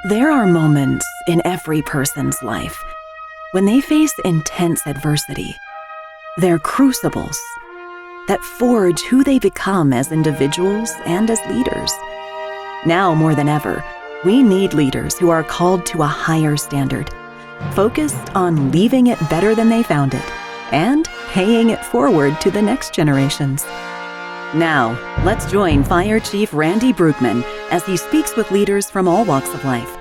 There are moments in every person's life when they face intense adversity. They're crucibles that forge who they become as individuals and as leaders. Now more than ever, we need leaders who are called to a higher standard, focused on leaving it better than they found it, and paying it forward to the next generations. Now, let's join Fire Chief Randy Brugman as he speaks with leaders from all walks of life,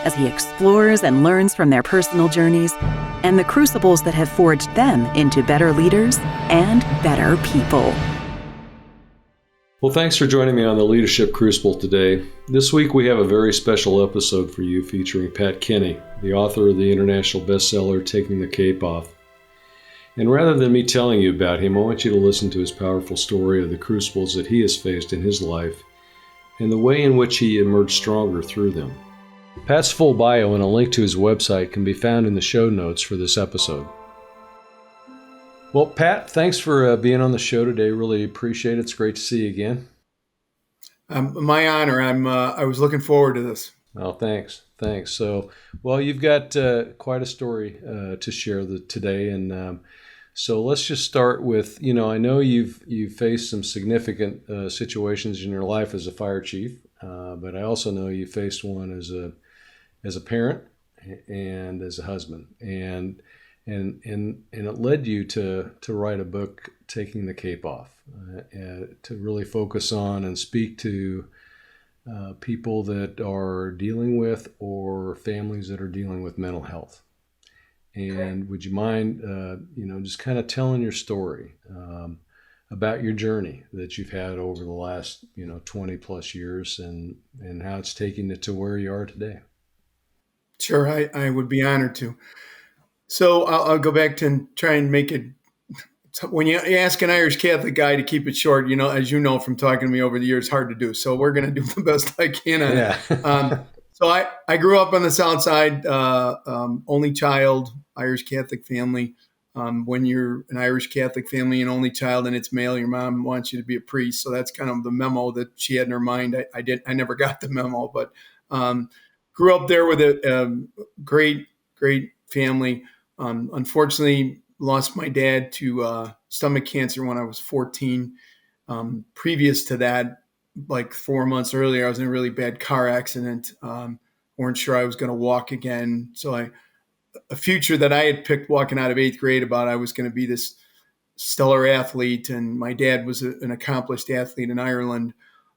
as he explores and learns from their personal journeys and the crucibles that have forged them into better leaders and better people. Well, thanks for joining me on the Leadership Crucible today. This week we have a very special episode for you featuring Pat Kenny, the author of the international bestseller, Taking the Cape Off. And rather than me telling you about him, I want you to listen to his powerful story of the crucibles that he has faced in his life and the way in which he emerged stronger through them. Pat's full bio and a link to his website can be found in the show notes for this episode. Well, Pat, thanks for being on the show today. Really appreciate it. It's great to see you again. My honor. I was looking forward to this. Oh, thanks. So, well, you've got quite a story to share today, and so let's just start with, I know you've faced some significant situations in your life as a fire chief, but I also know you faced one as a parent and as a husband, and it led you to write a book, Taking the Cape Off, to really focus on and speak to people that are dealing with or families that are dealing with mental health. And would you mind, just kind of telling your story about your journey that you've had over the last, 20 plus years and how it's taken you to where you are today? Sure, I would be honored to. So I'll go back to and try and make it. When you ask an Irish Catholic guy to keep it short, as you know from talking to me over the years, hard to do. So we're going to do the best I can on it. So I grew up on the South Side, only child, Irish Catholic family. When you're an Irish Catholic family and only child and it's male, your mom wants you to be a priest. So that's kind of the memo that she had in her mind. I never got the memo, but grew up there with a great family. Unfortunately, lost my dad to stomach cancer when I was 14. Previous to that, like 4 months earlier, I was in a really bad car accident. Weren't sure I was going to walk again. So a future that I had picked walking out of 8th grade about I was going to be this stellar athlete. And my dad was an accomplished athlete in Ireland,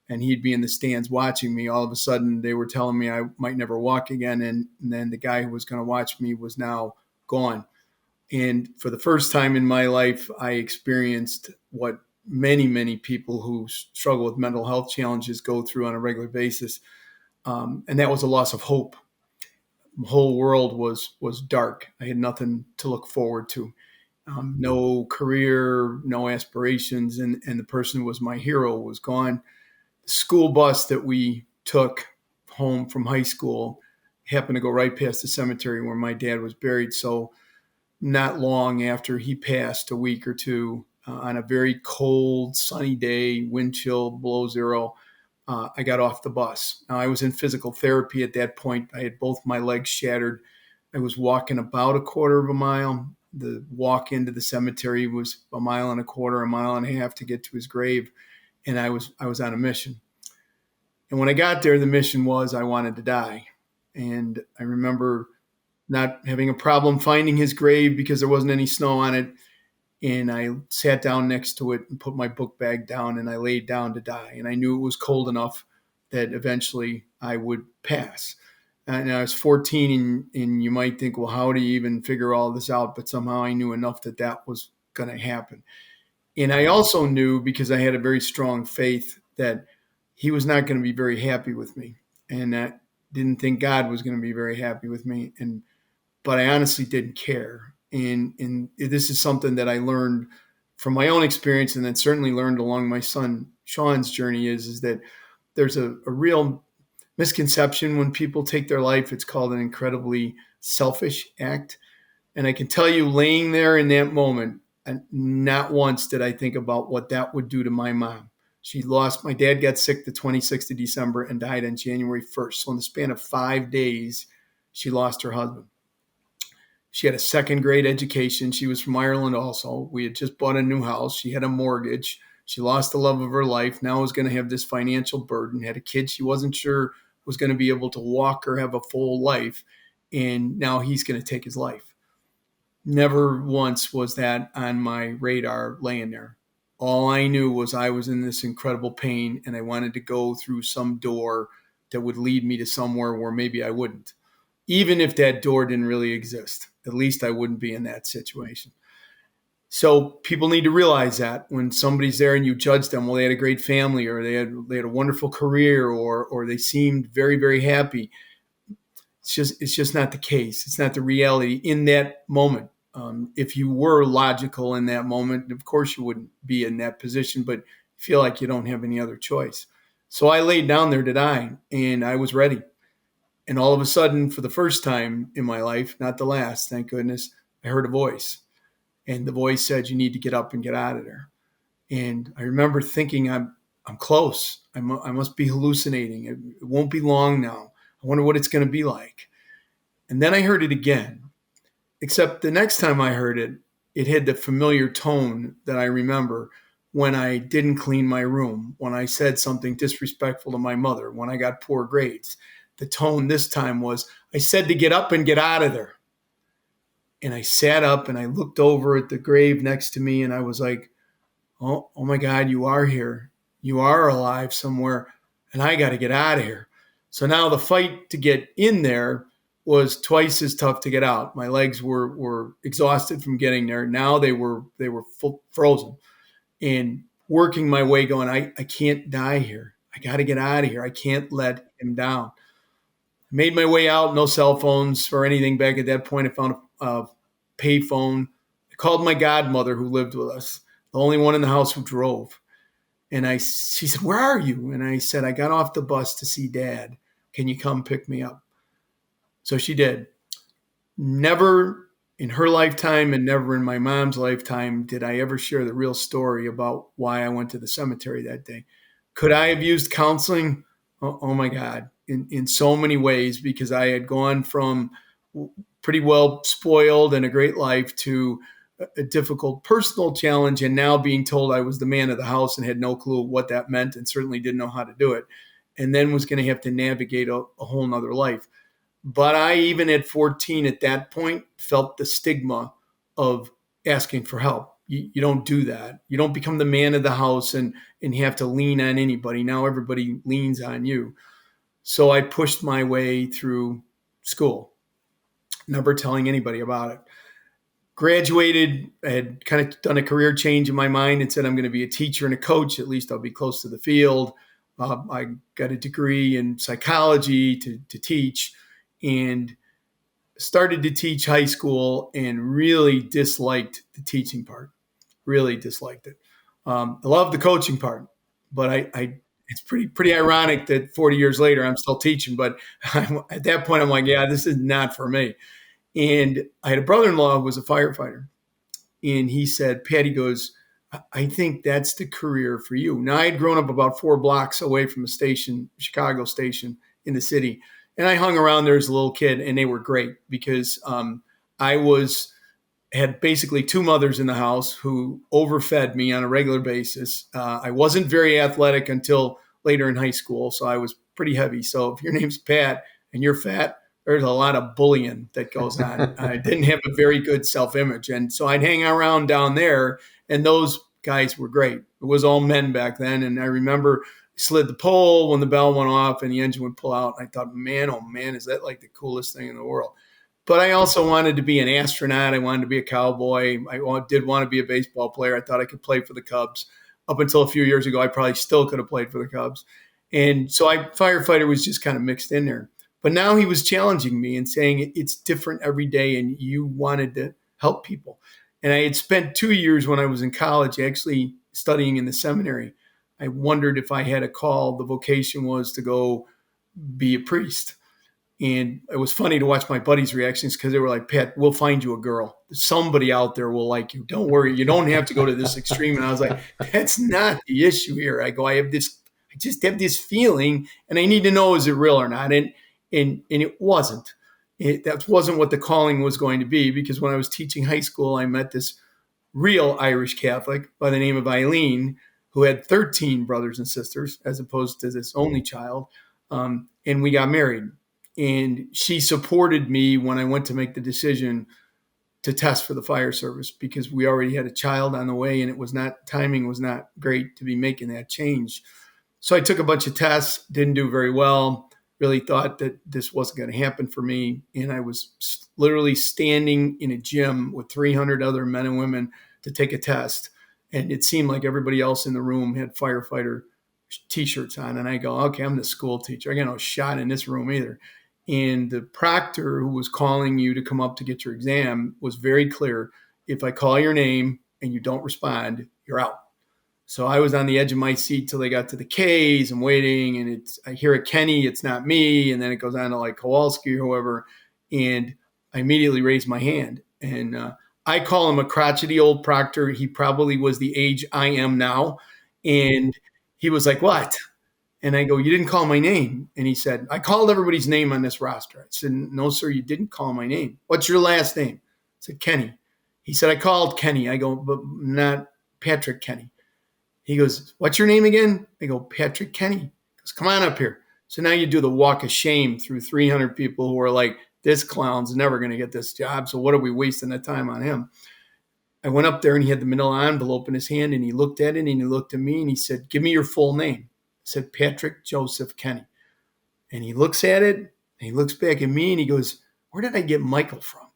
and he'd be in the stands watching me. All of a sudden, they were telling me I might never walk again. And then the guy who was going to watch me was now gone. And for the first time in my life, I experienced what many, many people who struggle with mental health challenges go through on a regular basis. And that was a loss of hope. The whole world was dark. I had nothing to look forward to. No career, no aspirations. And the person who was my hero was gone. The school bus that we took home from high school happened to go right past the cemetery where my dad was buried. So not long after he passed, a week or two, on a very cold, sunny day, wind chill, below zero, I got off the bus. Now, I was in physical therapy at that point. I had both my legs shattered. I was walking about a quarter of a mile. The walk into the cemetery was a mile and a half to get to his grave. And I was on a mission. And when I got there, the mission was I wanted to die. And I remember not having a problem finding his grave because there wasn't any snow on it. And I sat down next to it and put my book bag down and I laid down to die. And I knew it was cold enough that eventually I would pass. And I was 14 and you might think, well, how do you even figure all this out? But somehow I knew enough that was going to happen. And I also knew, because I had a very strong faith, that he was not going to be very happy with me. And I didn't think God was going to be very happy with me. But I honestly didn't care. And this is something that I learned from my own experience, and then certainly learned along my son Sean's journey is that there's a real misconception when people take their life. It's called an incredibly selfish act. And I can tell you, laying there in that moment, and not once did I think about what that would do to my mom. My dad got sick the 26th of December and died on January 1st. So in the span of 5 days, she lost her husband. She had a second grade education. She was from Ireland also. We had just bought a new house. She had a mortgage. She lost the love of her life. Now was going to have this financial burden. Had a kid she wasn't sure was going to be able to walk or have a full life. And now he's going to take his life. Never once was that on my radar laying there. All I knew was I was in this incredible pain and I wanted to go through some door that would lead me to somewhere where maybe I wouldn't. Even if that door didn't really exist, at least I wouldn't be in that situation. So people need to realize that when somebody's there and you judge them, well, they had a great family or they had a wonderful career or they seemed very, very happy. It's just not the case. It's not the reality in that moment. If you were logical in that moment, of course you wouldn't be in that position, but feel like you don't have any other choice. So I laid down there to die and I was ready. And all of a sudden, for the first time in my life, not the last, thank goodness, I heard a voice. And the voice said, you need to get up and get out of there. And I remember thinking, I'm close. I must be hallucinating. It won't be long now. I wonder what it's going to be like. And then I heard it again. Except the next time I heard it, it had the familiar tone that I remember when I didn't clean my room, when I said something disrespectful to my mother, when I got poor grades. The tone this time was, I said to get up and get out of there. And I sat up and I looked over at the grave next to me and I was like, oh my God, you are here. You are alive somewhere and I got to get out of here. So now the fight to get in there was twice as tough to get out. My legs were exhausted from getting there. Now they were frozen and working my way going, I can't die here. I got to get out of here. I can't let him down. Made my way out, no cell phones or anything back at that point. I found a pay phone. I called my godmother who lived with us, the only one in the house who drove. And she said, where are you? And I said, I got off the bus to see Dad. Can you come pick me up? So she did. Never in her lifetime and never in my mom's lifetime did I ever share the real story about why I went to the cemetery that day. Could I have used counseling? Oh my God, in so many ways, because I had gone from pretty well spoiled and a great life to a difficult personal challenge, and now being told I was the man of the house and had no clue what that meant and certainly didn't know how to do it, and then was going to have to navigate a whole nother life. But I, even at 14 at that point, felt the stigma of asking for help. You don't do that. You don't become the man of the house and have to lean on anybody. Now everybody leans on you. So I pushed my way through school, never telling anybody about it. Graduated, I had kind of done a career change in my mind and said, I'm going to be a teacher and a coach. At least I'll be close to the field. I got a degree in psychology to teach and started to teach high school and really disliked the teaching part. Really disliked it. I love the coaching part, but I it's pretty ironic that 40 years later I'm still teaching. But at that point, I'm like, yeah, this is not for me. And I had a brother-in-law who was a firefighter, and he said, Pat, he goes, I think that's the career for you. Now, I had grown up about 4 blocks away from a station, Chicago station in the city, and I hung around there as a little kid, and they were great because I had basically 2 mothers in the house who overfed me on a regular basis. I wasn't very athletic until later in high school, so I was pretty heavy. So if your name's Pat and you're fat, there's a lot of bullying that goes on. I didn't have a very good self-image. And so I'd hang around down there, and those guys were great. It was all men back then. And I remember slid the pole when the bell went off and the engine would pull out. I thought, man, oh man, is that like the coolest thing in the world? But I also wanted to be an astronaut. I wanted to be a cowboy. I did want to be a baseball player. I thought I could play for the Cubs. Up until a few years ago, I probably still could have played for the Cubs. And so firefighter was just kind of mixed in there. But now he was challenging me and saying it's different every day and you wanted to help people. And I had spent 2 years when I was in college actually studying in the seminary. I wondered if I had a call. The vocation was to go be a priest. And it was funny to watch my buddies' reactions because they were like, Pat, we'll find you a girl. Somebody out there will like you. Don't worry. You don't have to go to this extreme. And I was like, that's not the issue here. I go, I just have this feeling and I need to know, is it real or not? And it wasn't. That wasn't what the calling was going to be, because when I was teaching high school, I met this real Irish Catholic by the name of Eileen, who had 13 brothers and sisters as opposed to this only child. And we got married. And she supported me when I went to make the decision to test for the fire service, because we already had a child on the way and timing was not great to be making that change. So I took a bunch of tests, didn't do very well, really thought that this wasn't going to happen for me. And I was literally standing in a gym with 300 other men and women to take a test. And it seemed like everybody else in the room had firefighter T-shirts on. And I go, okay, I'm the school teacher. I got no shot in this room either. And the proctor who was calling you to come up to get your exam was very clear. If I call your name and you don't respond, you're out. So I was on the edge of my seat till they got to the K's and waiting. And I hear a Kenny, it's not me. And then it goes on to like Kowalski or whoever. And I immediately raised my hand. And I call him a crotchety old proctor. He probably was the age I am now. And he was like, what? And I go, you didn't call my name. And he said, I called everybody's name on this roster. I said, no, sir, you didn't call my name. What's your last name? I said, Kenny. He said, I called Kenny. I go, but not Patrick Kenny. He goes, what's your name again? I go, Patrick Kenny. He goes, come on up here. So now you do the walk of shame through 300 people who are like, this clown's never going to get this job. So what are we wasting the time on him? I went up there and he had the manila envelope in his hand and he looked at it and he looked at me and he said, give me your full name. I said, Patrick Joseph Kenny. And he looks at it and he looks back at me and he goes, where did I get Michael from?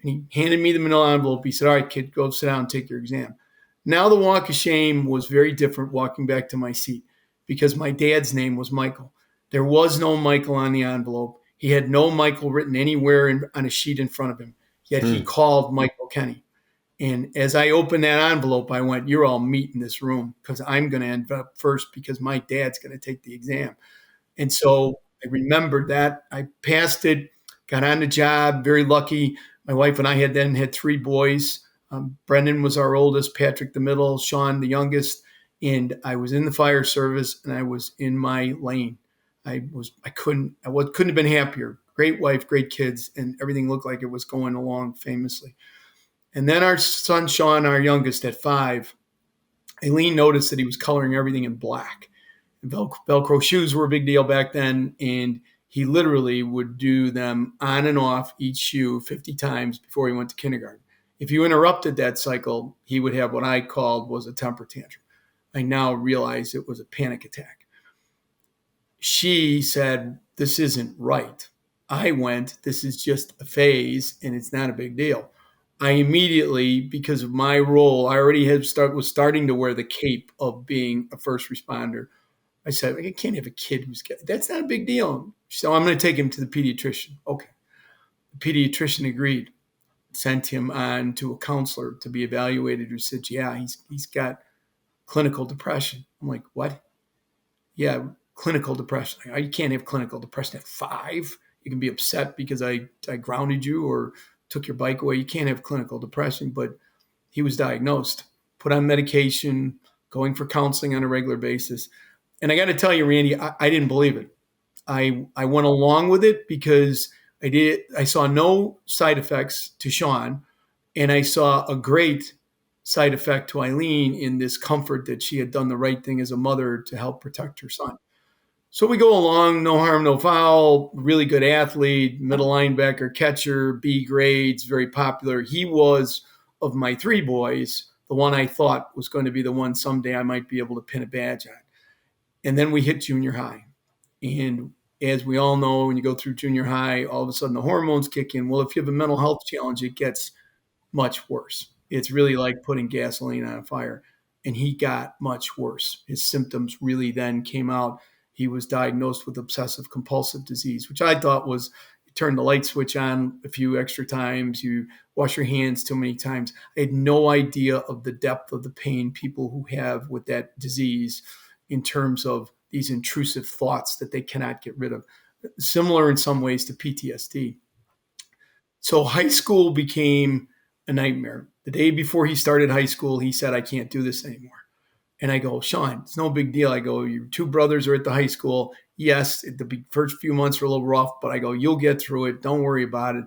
And he handed me the manila envelope. He said, all right, kid, go sit down and take your exam. Now the walk of shame was very different walking back to my seat, because my dad's name was Michael. There was no Michael on the envelope. He had no Michael written anywhere on a sheet in front of him, yet he called Michael Kenny. And as I opened that envelope, I went, you're all meat in this room, because I'm going to end up first because my dad's going to take the exam. And so I remembered that. I passed it, got on the job, very lucky. My wife and I had 3 boys. Brendan was our oldest, Patrick the middle, Sean the youngest. And I was in the fire service and I was in my lane. I couldn't have been happier. Great wife, great kids, and everything looked like it was going along famously. And then our son, Sean, our youngest at 5, Aileen noticed that he was coloring everything in black. Velcro shoes were a big deal back then. And he literally would do them on and off each shoe 50 times before he went to kindergarten. If you interrupted that cycle, he would have what I called was a temper tantrum. I now realize it was a panic attack. She said, this isn't right. I went, this is just a phase and it's not a big deal. I immediately, because of my role, I already was starting to wear the cape of being a first responder. I said, I can't have a kid that's not a big deal. So I'm going to take him to the pediatrician. Okay. The pediatrician agreed, sent him on to a counselor to be evaluated, who said, yeah, he's got clinical depression. I'm like, what? Yeah, clinical depression. Like, you can't have clinical depression at 5. You can be upset because I grounded you or took your bike away. You can't have clinical depression. But he was diagnosed, put on medication, going for counseling on a regular basis. And I got to tell you, Randy, I didn't believe it. I went along with it because I saw no side effects to Sean, and I saw a great side effect to Eileen in this comfort that she had done the right thing as a mother to help protect her son. So we go along, no harm, no foul, really good athlete, middle linebacker, catcher, B grades, very popular. He was, of my 3 boys, the one I thought was going to be the one someday I might be able to pin a badge on. And then we hit junior high. And as we all know, when you go through junior high, all of a sudden the hormones kick in. Well, if you have a mental health challenge, it gets much worse. It's really like putting gasoline on a fire. And he got much worse. His symptoms really then came out. He was diagnosed with obsessive compulsive disease, which I thought was you turn the light switch on a few extra times, you wash your hands too many times. I had no idea of the depth of the pain people who have with that disease in terms of these intrusive thoughts that they cannot get rid of. similar in some ways to PTSD. So high school became a nightmare. The day before he started high school, he said, I can't do this anymore. And I go, Sean, it's no big deal. I go, your two brothers are at the high school. Yes, the first few months were a little rough, but I go, you'll get through it. Don't worry about it.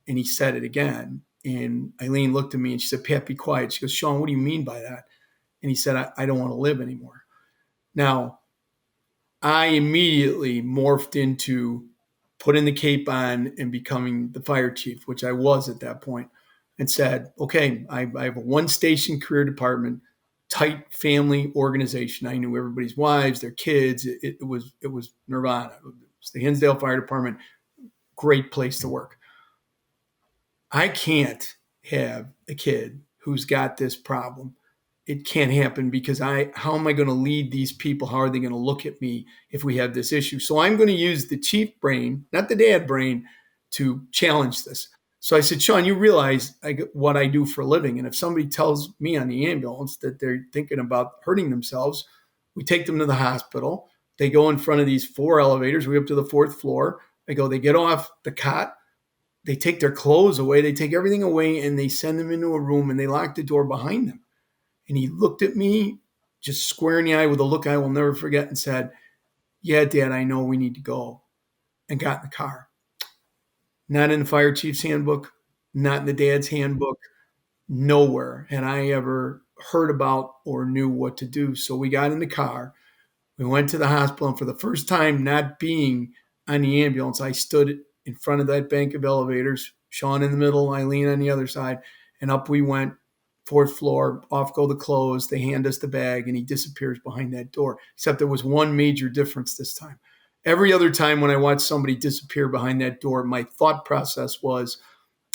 And he said it again. And Eileen looked at me and she said, Pat, be quiet. She goes, Sean, what do you mean by that? And he said, I don't want to live anymore. Now, I immediately morphed into putting the cape on and becoming the fire chief, which I was at that point, and said, okay, I have a one station career department, tight family organization. I knew everybody's wives, their kids. It was nirvana. It was the Hinsdale Fire Department, great place to work. I can't have a kid who's got this problem. It can't happen because how am I going to lead these people? How are they going to look at me if we have this issue? So I'm going to use the chief brain, not the dad brain, to challenge this. So I said, Sean, you realize what I do for a living. And if somebody tells me on the ambulance that they're thinking about hurting themselves, we take them to the hospital. They go in front of these 4 elevators. We up to the 4th floor. They get off the cot. They take their clothes away. They take everything away and they send them into a room and they lock the door behind them. And he looked at me just square in the eye with a look I will never forget and said, yeah, Dad, I know we need to go, and got in the car. Not in the fire chief's handbook, not in the dad's handbook, nowhere had I ever heard about or knew what to do. So we got in the car. We went to the hospital, and for the first time not being on the ambulance, I stood in front of that bank of elevators, Sean in the middle, Eileen on the other side, and up we went, 4th floor, off go the clothes. They hand us the bag, and he disappears behind that door. Except there was one major difference this time. Every other time when I watched somebody disappear behind that door, my thought process was,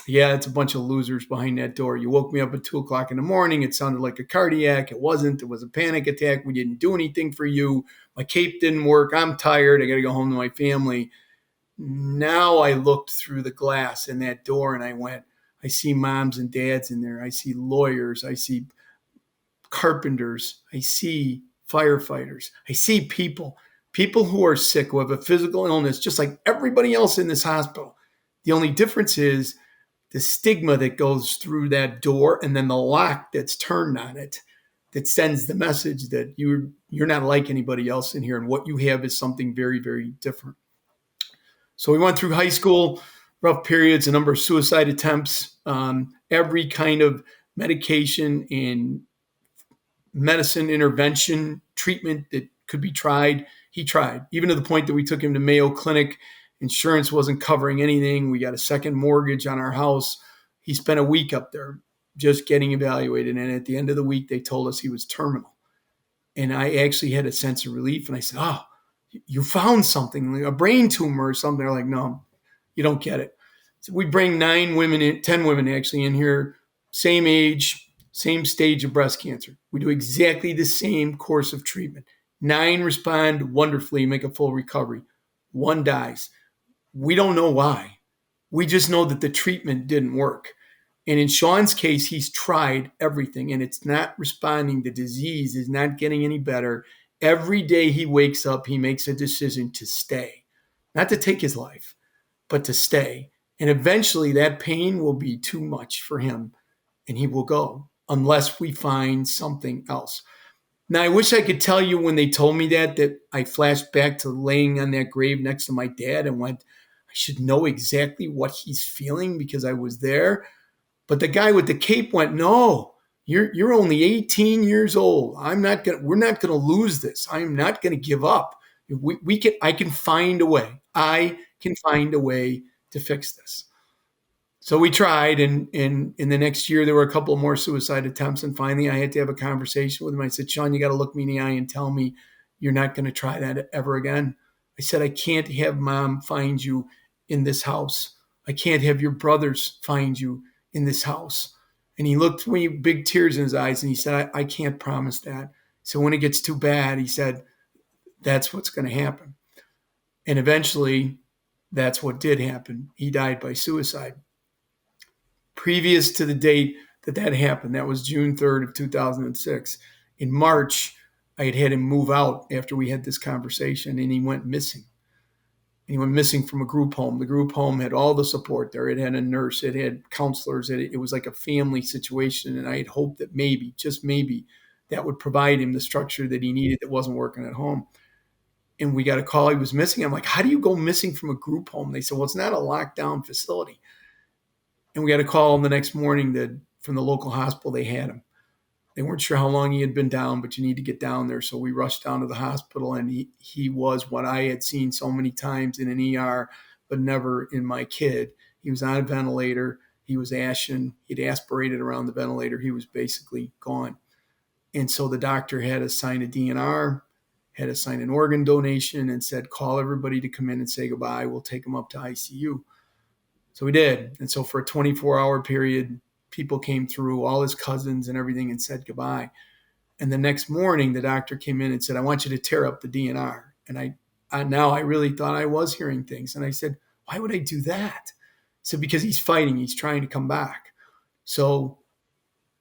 yeah, it's a bunch of losers behind that door. You woke me up at 2 o'clock in the morning. It sounded like a cardiac. It wasn't. It was a panic attack. We didn't do anything for you. My cape didn't work. I'm tired. I got to go home to my family. Now I looked through the glass in that door and I went, I see moms and dads in there. I see lawyers. I see carpenters. I see firefighters. I see people who are sick, who have a physical illness, just like everybody else in this hospital. The only difference is the stigma that goes through that door and then the lock that's turned on it that sends the message that you're not like anybody else in here and what you have is something very, very different. So we went through high school, rough periods, a number of suicide attempts, every kind of medication and medicine intervention treatment that could be tried. He tried, even to the point that we took him to Mayo Clinic. Insurance wasn't covering anything. We got a second mortgage on our house. He spent a week up there just getting evaluated. And at the end of the week, they told us he was terminal. And I actually had a sense of relief. And I said, oh, you found something, like a brain tumor or something. They're like, no, you don't get it. So we bring 10 women actually in here, same age, same stage of breast cancer. We do exactly the same course of treatment. 9 respond wonderfully, make a full recovery. 1 dies. We don't know why. We just know that the treatment didn't work. And in Sean's case, he's tried everything and it's not responding. The disease is not getting any better. Every day he wakes up, he makes a decision to stay, not to take his life, but to stay. And eventually that pain will be too much for him and he will go unless we find something else. Now, I wish I could tell you when they told me that I flashed back to laying on that grave next to my dad and went, I should know exactly what he's feeling because I was there. But the guy with the cape went, no, you're only 18 years old. We're not going to lose this. I'm not going to give up. I can find a way. I can find a way to fix this. So we tried, and in the next year, there were a couple more suicide attempts. And finally, I had to have a conversation with him. I said, Sean, you got to look me in the eye and tell me you're not going to try that ever again. I said, I can't have mom find you in this house. I can't have your brothers find you in this house. And he looked at me, big tears in his eyes, and he said, I can't promise that. So when it gets too bad, he said, that's what's going to happen. And eventually, that's what did happen. He died by suicide. Previous to the date that happened, that was June 3rd of 2006. In March, I had him move out after we had this conversation, and he went missing. and he went missing from a group home. The group home had all the support there. It had a nurse, it had counselors, it was like a family situation. And I had hoped that maybe, just maybe, that would provide him the structure that he needed that wasn't working at home. And we got a call he was missing. I'm like, how do you go missing from a group home? They said, well, it's not a lockdown facility. And we got a call the next morning that from the local hospital, they had him. They weren't sure how long he had been down, but you need to get down there. So we rushed down to the hospital, and he was what I had seen so many times in an ER, but never in my kid. He was on a ventilator. He was ashen. He'd aspirated around the ventilator. He was basically gone. And so the doctor had us sign a DNR, had us sign an organ donation, and said, call everybody to come in and say goodbye. We'll take him up to ICU. So we did. And so for a 24-hour period, people came through, all his cousins and everything, and said goodbye. And the next morning, the doctor came in and said, I want you to tear up the DNR. And I really thought I was hearing things. And I said, why would I do that? He said, because he's fighting. He's trying to come back. So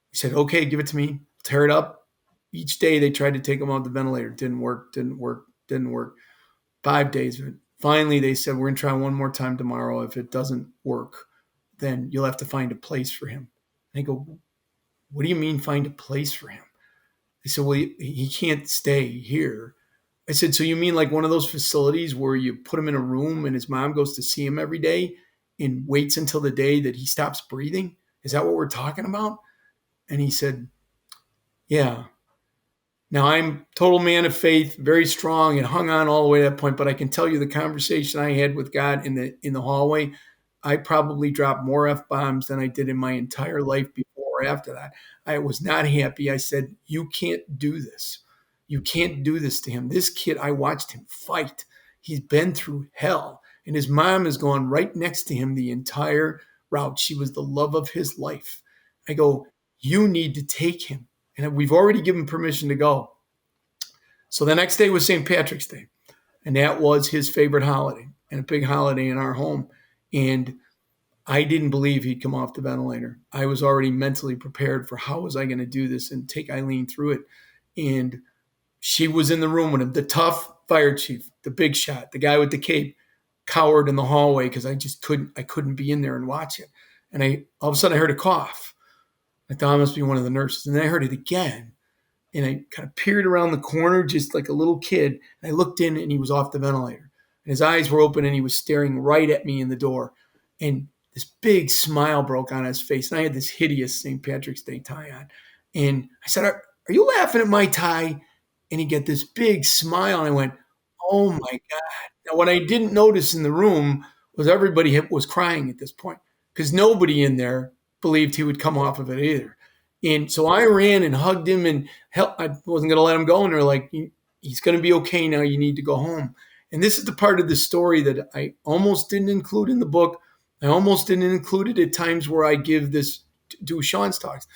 he said, okay, give it to me. Tear it up. Each day they tried to take him off the ventilator. Didn't work. 5 days of it. Finally, they said, we're going to try one more time tomorrow. If it doesn't work, then you'll have to find a place for him. And I go, what do you mean find a place for him? They said, well, he can't stay here. I said, so you mean like one of those facilities where you put him in a room and his mom goes to see him every day and waits until the day that he stops breathing? Is that what we're talking about? And he said, yeah. Now, I'm total man of faith, very strong, and hung on all the way to that point. But I can tell you the conversation I had with God in the hallway, I probably dropped more F-bombs than I did in my entire life before or after that. I was not happy. I said, you can't do this. You can't do this to him. This kid, I watched him fight. He's been through hell. And his mom is going right next to him the entire route. She was the love of his life. I go, you need to take him. And we've already given permission to go. So the next day was St. Patrick's Day. And that was his favorite holiday and a big holiday in our home. And I didn't believe he'd come off the ventilator. I was already mentally prepared for how was I going to do this and take Eileen through it. And she was in the room with him. The tough fire chief, the big shot, the guy with the cape, cowered in the hallway because I couldn't be in there and watch it. And all of a sudden I heard a cough. I thought it must be one of the nurses. And then I heard it again. And I kind of peered around the corner just like a little kid. And I looked in and he was off the ventilator. And his eyes were open and he was staring right at me in the door. And this big smile broke on his face. And I had this hideous St. Patrick's Day tie on. And I said, are you laughing at my tie? And he got this big smile. And I went, oh my God. Now, what I didn't notice in the room was everybody was crying at this point because nobody in there believed he would come off of it either. And so I ran and hugged him and I wasn't going to let him go. And they're like, he's going to be okay now. You need to go home. And this is the part of the story that I almost didn't include in the book. I almost didn't include it at times where I do Sean's talks.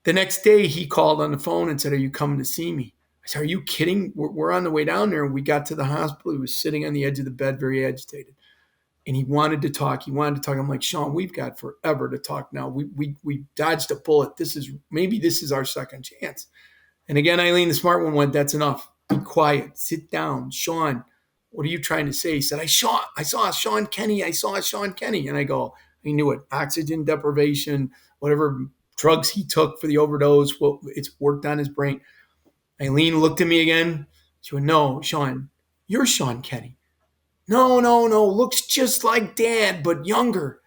The next day he called on the phone and said, are you coming to see me? I said, are you kidding? We're on the way down there. And we got to the hospital. He was sitting on the edge of the bed, very agitated. And he wanted to talk. I'm like, Sean, we've got forever to talk now. We dodged a bullet. This is our second chance. And again, Eileen, the smart one, went, that's enough. Be quiet. Sit down. Sean, what are you trying to say? He said, I saw Sean Kenny. I saw Sean Kenny. And I go, I knew it. Oxygen deprivation, whatever drugs he took for the overdose, it's worked on his brain. Eileen looked at me again. She went, no, Sean, you're Sean Kenny. No, looks just like Dad, but younger.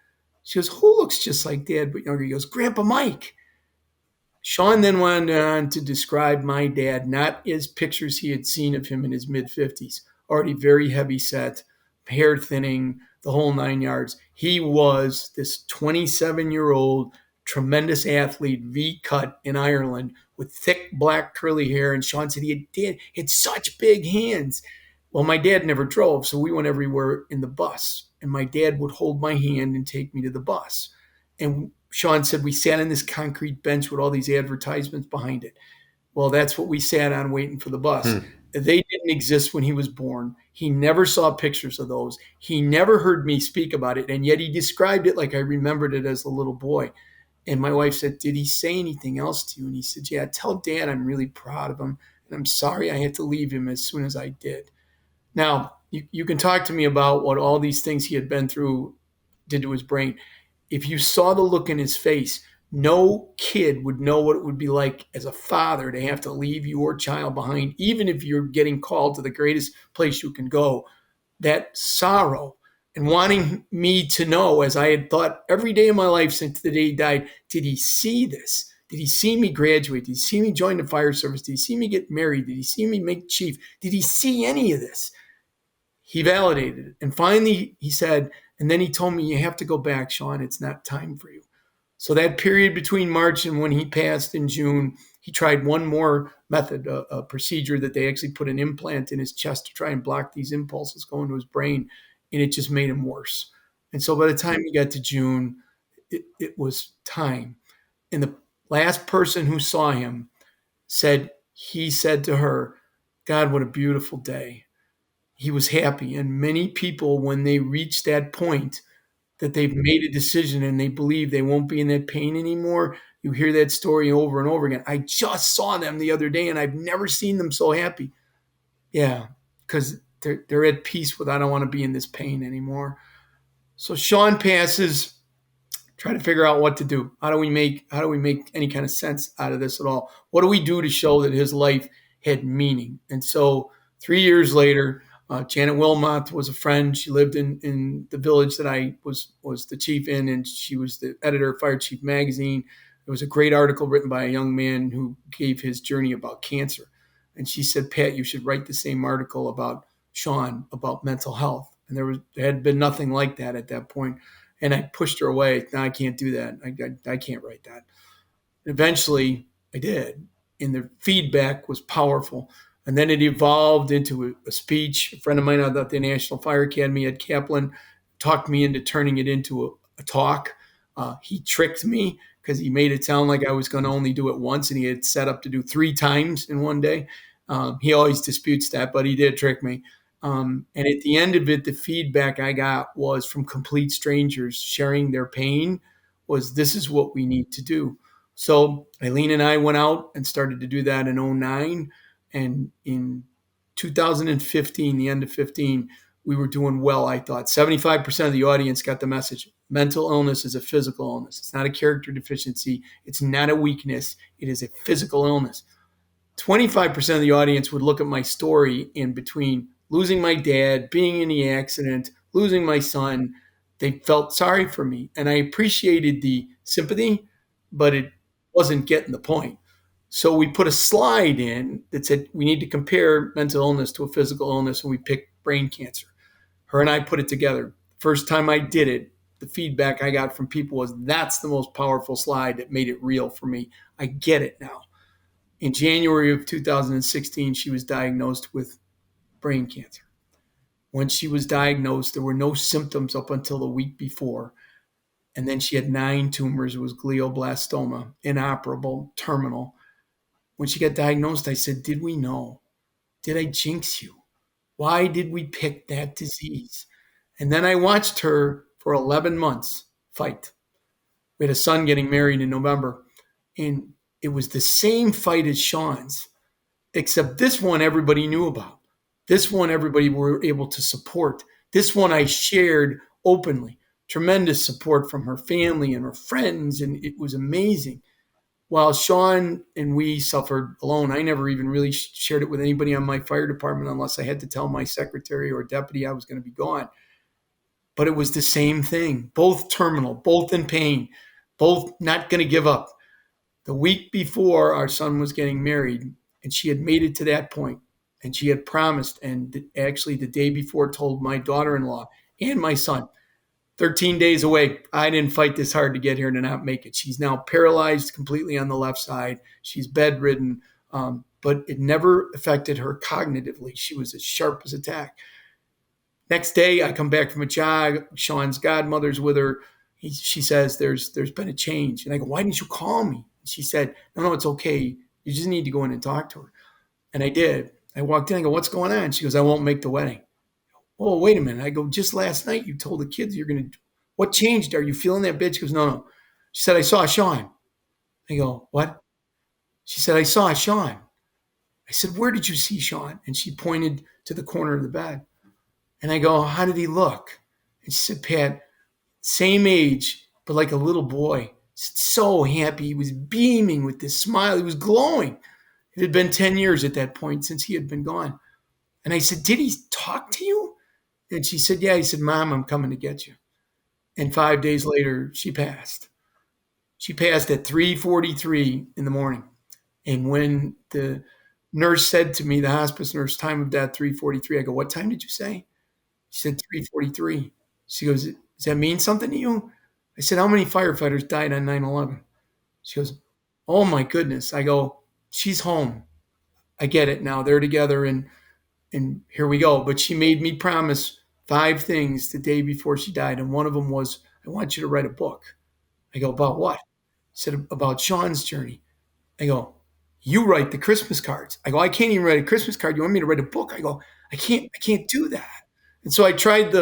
She goes, who looks just like Dad, but younger? He goes, Grandpa Mike. Sean then went on to describe my dad, not as pictures he had seen of him in his mid-50s, already very heavy set, hair thinning, the whole 9 yards. He was this 27-year-old tremendous athlete, V-cut in Ireland with thick black curly hair. And Sean said he had such big hands. Well, my dad never drove, so we went everywhere in the bus. And my dad would hold my hand and take me to the bus. And Sean said we sat on this concrete bench with all these advertisements behind it. Well, that's what we sat on waiting for the bus. They didn't exist when he was born. He never saw pictures of those. He never heard me speak about it. And yet he described it like I remembered it as a little boy. And my wife said, did he say anything else to you? And he said, yeah, tell Dad I'm really proud of him. And I'm sorry I had to leave him as soon as I did. Now, you can talk to me about what all these things he had been through did to his brain. If you saw the look in his face, no kid would know what it would be like as a father to have to leave your child behind, even if you're getting called to the greatest place you can go. That sorrow and wanting me to know, as I had thought every day of my life since the day he died, did he see this? Did he see me graduate? Did he see me join the fire service? Did he see me get married? Did he see me make chief? Did he see any of this? He validated it. And finally, he said, and then he told me, you have to go back, Sean. It's not time for you. So that period between March and when he passed in June, he tried one more method, a procedure that they actually put an implant in his chest to try and block these impulses going to his brain, and it just made him worse. And so by the time he got to June, it was time. And the last person who saw him said, he said to her, God, what a beautiful day. He was happy. And many people, when they reach that point, that they've made a decision and they believe they won't be in that pain anymore. You hear that story over and over again. I just saw them the other day and I've never seen them so happy. Yeah, because they're at peace with, I don't want to be in this pain anymore. So Sean passes, try to figure out what to do. How do we make any kind of sense out of this at all? What do we do to show that his life had meaning? And so 3 years later, Janet Wilmot was a friend. She lived in the village that I was the chief in, and she was the editor of Fire Chief Magazine. There was a great article written by a young man who gave his journey about cancer. And she said, Pat, you should write the same article about Sean, about mental health. And there had been nothing like that at that point. And I pushed her away. No, I can't do that. I can't write that. And eventually I did. And the feedback was powerful. And then it evolved into a speech. A friend of mine at the National Fire Academy, Ed Kaplan, talked me into turning it into a talk. He tricked me because he made it sound like I was going to only do it once, and he had set up to do 3 times in one day. He always disputes that, but he did trick me. And at the end of it, the feedback I got was from complete strangers sharing their pain was, this is what we need to do. So Eileen and I went out and started to do that in 2009. And in 2015, the end of 15, we were doing well, I thought. 75% of the audience got the message. Mental illness is a physical illness. It's not a character deficiency. It's not a weakness. It is a physical illness. 25% of the audience would look at my story in between losing my dad, being in the accident, losing my son. They felt sorry for me. And I appreciated the sympathy, but it wasn't getting the point. So we put a slide in that said we need to compare mental illness to a physical illness, and we picked brain cancer. Her and I put it together. First time I did it, the feedback I got from people was, that's the most powerful slide that made it real for me. I get it now. In January of 2016, she was diagnosed with brain cancer. When she was diagnosed, there were no symptoms up until the week before. And then she had 9 tumors. It was glioblastoma, inoperable, terminal. When she got diagnosed, I said, did we know? Did I jinx you? Why did we pick that disease? And then I watched her for 11 months fight. We had a son getting married in November. And it was the same fight as Sean's, except this one everybody knew about. This one everybody were able to support. This one I shared openly. Tremendous support from her family and her friends, and it was amazing. While Sean and we suffered alone, I never even really shared it with anybody on my fire department unless I had to tell my secretary or deputy I was going to be gone. But it was the same thing. Both terminal, both in pain, both not going to give up. The week before our son was getting married, and she had made it to that point, and she had promised, and actually the day before told my daughter-in-law and my son, 13 days away, I didn't fight this hard to get here to not make it. She's now paralyzed completely on the left side. She's bedridden, but it never affected her cognitively. She was as sharp as a tack. Next day, I come back from a jog. Sean's godmother's with her. She says, there's been a change. And I go, why didn't you call me? She said, no, it's okay. You just need to go in and talk to her. And I did. I walked in. I go, what's going on? She goes, I won't make the wedding. Oh, wait a minute. I go, just last night you told the kids you're going to, what changed? Are you feeling that bad? She goes, no. She said, I saw Sean. I go, what? She said, I saw Sean. I said, where did you see Sean? And she pointed to the corner of the bed. And I go, how did he look? And she said, Pat, same age, but like a little boy. So happy. He was beaming with this smile. He was glowing. It had been 10 years at that point since he had been gone. And I said, did he talk to you? And she said, yeah. He said, Mom, I'm coming to get you. And 5 days later, she passed. She passed at 3:43 in the morning. And when the nurse said to me, the hospice nurse, time of death, 3:43, I go, what time did you say? She said, 3:43. She goes, does that mean something to you? I said, how many firefighters died on 9/11? She goes, oh my goodness. I go, she's home. I get it now. They're together and here we go. But she made me promise 5 things the day before she died. And one of them was, I want you to write a book. I go, about what? She said, about Sean's journey. I go, you write the Christmas cards. I go, I can't even write a Christmas card. You want me to write a book? I go, I can't do that. And so I tried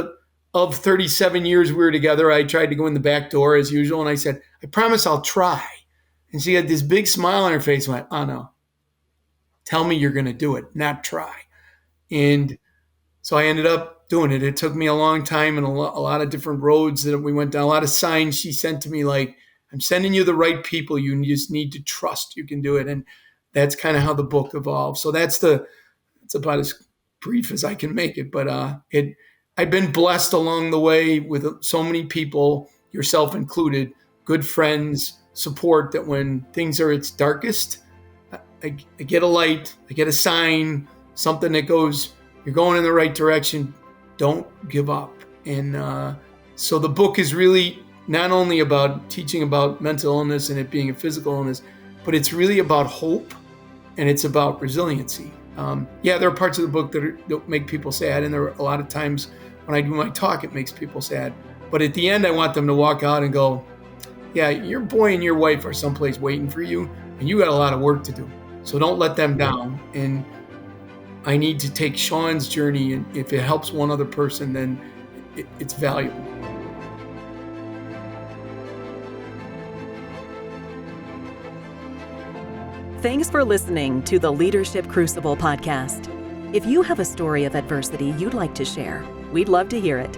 of 37 years we were together, I tried to go in the back door as usual. And I said, I promise I'll try. And she had this big smile on her face and went, oh no, tell me you're going to do it, not try. And so I ended up doing it. It took me a long time and a lot of different roads that we went down, a lot of signs she sent to me like, I'm sending you the right people. You just need to trust you can do it. And that's kind of how the book evolved. So it's about as brief as I can make it. But I've been blessed along the way with so many people, yourself included, good friends, support, that when things are its darkest, I get a light, I get a sign, something that goes, you're going in the right direction. Don't give up. And so the book is really not only about teaching about mental illness and it being a physical illness, but it's really about hope and it's about resiliency. There are parts of the book that make people sad, and there are a lot of times when I do my talk, it makes people sad. But at the end, I want them to walk out and go, yeah, your boy and your wife are someplace waiting for you, and you got a lot of work to do. So don't let them down. And I need to take Sean's journey, and if it helps one other person, then it's valuable. Thanks for listening to the Leadership Crucible podcast. If you have a story of adversity you'd like to share, we'd love to hear it.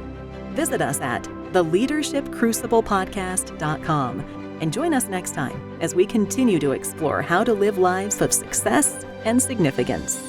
Visit us at theleadershipcruciblepodcast.com and join us next time as we continue to explore how to live lives of success and significance.